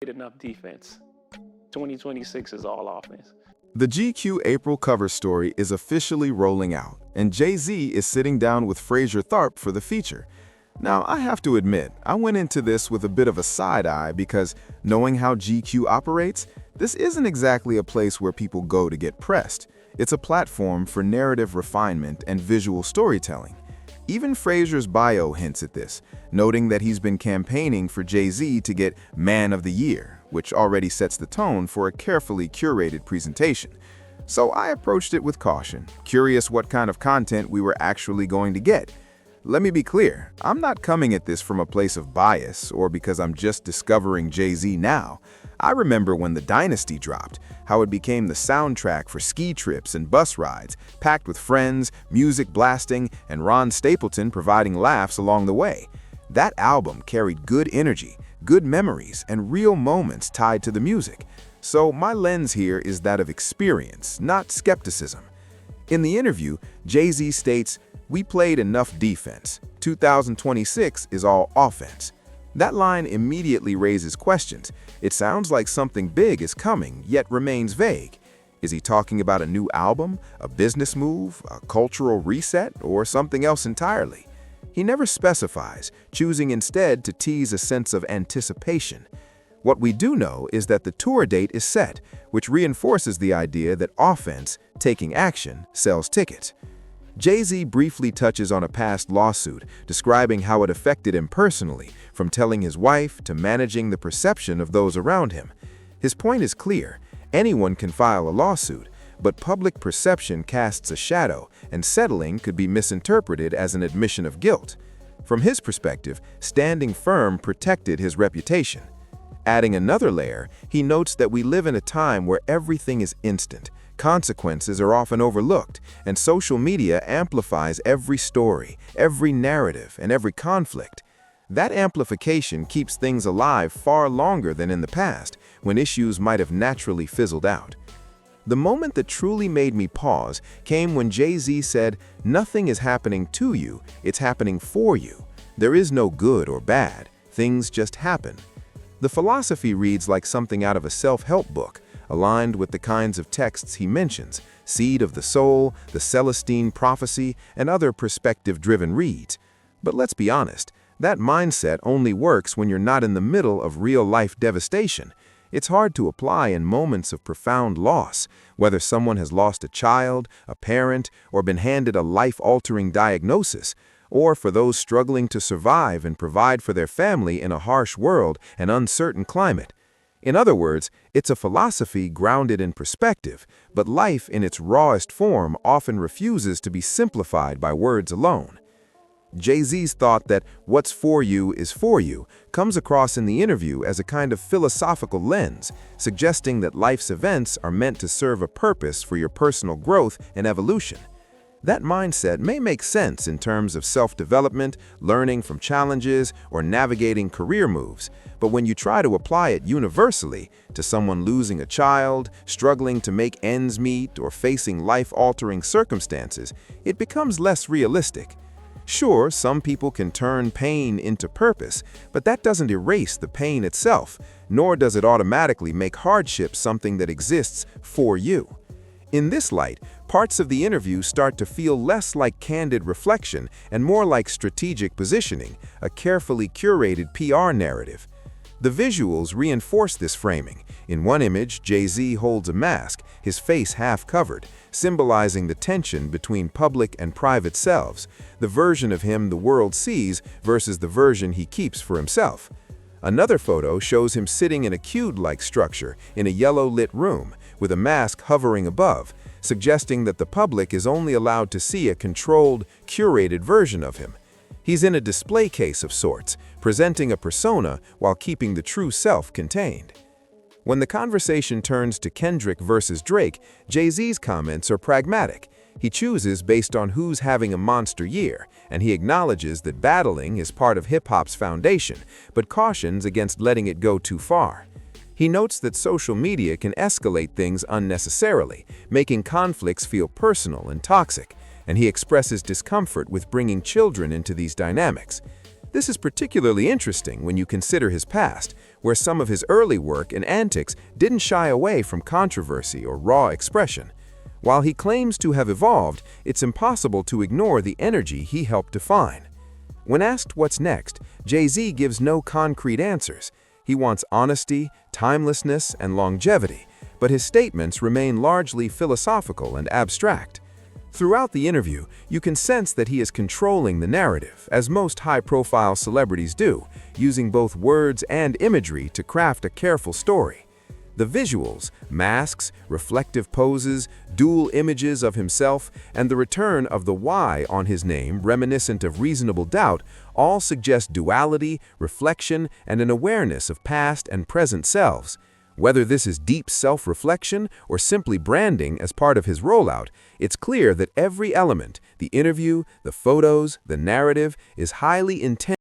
played enough defense. 2026 is all offense. The GQ April cover story is officially rolling out, and Jay-Z is sitting down with Fraser Tharp for the feature. Now, I have to admit, I went into this with a bit of a side eye because, knowing how GQ operates, this isn't exactly a place where people go to get pressed. It's a platform for narrative refinement and visual storytelling. Even Fraser's bio hints at this, noting that he's been campaigning for Jay-Z to get Man of the Year, which already sets the tone for a carefully curated presentation. So I approached it with caution, curious what kind of content we were actually going to get. Let me be clear, I'm not coming at this from a place of bias or because I'm just discovering Jay-Z now. I remember when The Dynasty dropped, how it became the soundtrack for ski trips and bus rides, packed with friends, music blasting, and Ron Stapleton providing laughs along the way. That album carried good energy, good memories, and real moments tied to the music. So my lens here is that of experience, not skepticism. In the interview, Jay-Z states, "We played enough defense. 2026 is all offense." That line immediately raises questions. It sounds like something big is coming, yet remains vague. Is he talking about a new album, a business move, a cultural reset, or something else entirely? He never specifies, choosing instead to tease a sense of anticipation. What we do know is that the tour date is set, which reinforces the idea that offense, taking action, sells tickets. Jay-Z briefly touches on a past lawsuit, describing how it affected him personally, from telling his wife to managing the perception of those around him. His point is clear: anyone can file a lawsuit, but public perception casts a shadow, and settling could be misinterpreted as an admission of guilt. From his perspective, standing firm protected his reputation. Adding another layer, he notes that we live in a time where everything is instant. Consequences are often overlooked, and social media amplifies every story, every narrative, and every conflict. That amplification keeps things alive far longer than in the past, when issues might have naturally fizzled out. The moment that truly made me pause came when Jay-Z said, "Nothing is happening to you, it's happening for you. There is no good or bad, things just happen." The philosophy reads like something out of a self-help book, aligned with the kinds of texts he mentions: Seed of the Soul, the Celestine Prophecy, and other perspective-driven reads. But let's be honest, that mindset only works when you're not in the middle of real-life devastation. It's hard to apply in moments of profound loss, whether someone has lost a child, a parent, or been handed a life-altering diagnosis, or for those struggling to survive and provide for their family in a harsh world and uncertain climate. In other words, it's a philosophy grounded in perspective, but life in its rawest form often refuses to be simplified by words alone. Jay-Z's thought that what's for you is for you comes across in the interview as a kind of philosophical lens, suggesting that life's events are meant to serve a purpose for your personal growth and evolution. That mindset may make sense in terms of self-development, learning from challenges, or navigating career moves, but when you try to apply it universally to someone losing a child, struggling to make ends meet, or facing life-altering circumstances, it becomes less realistic. Sure, some people can turn pain into purpose, but that doesn't erase the pain itself, nor does it automatically make hardship something that exists for you. In this light, parts of the interview start to feel less like candid reflection and more like strategic positioning, a carefully curated PR narrative. The visuals reinforce this framing. In one image, Jay-Z holds a mask, his face half covered, symbolizing the tension between public and private selves, the version of him the world sees versus the version he keeps for himself. Another photo shows him sitting in a cube-like structure in a yellow-lit room, with a mask hovering above, suggesting that the public is only allowed to see a controlled, curated version of him. He's in a display case of sorts, presenting a persona while keeping the true self contained. When the conversation turns to Kendrick versus Drake, Jay-Z's comments are pragmatic. He chooses based on who's having a monster year, and he acknowledges that battling is part of hip-hop's foundation, but cautions against letting it go too far. He notes that social media can escalate things unnecessarily, making conflicts feel personal and toxic, and he expresses discomfort with bringing children into these dynamics. This is particularly interesting when you consider his past, where some of his early work and antics didn't shy away from controversy or raw expression. While he claims to have evolved, it's impossible to ignore the energy he helped define. When asked what's next, Jay-Z gives no concrete answers. He wants honesty, timelessness, and longevity, but his statements remain largely philosophical and abstract. Throughout the interview, you can sense that he is controlling the narrative, as most high-profile celebrities do, using both words and imagery to craft a careful story. The visuals, masks, reflective poses, dual images of himself, and the return of the Y on his name reminiscent of reasonable doubt all suggest duality, reflection, and an awareness of past and present selves. Whether this is deep self-reflection or simply branding as part of his rollout, it's clear that every element, the interview, the photos, the narrative, is highly intentional.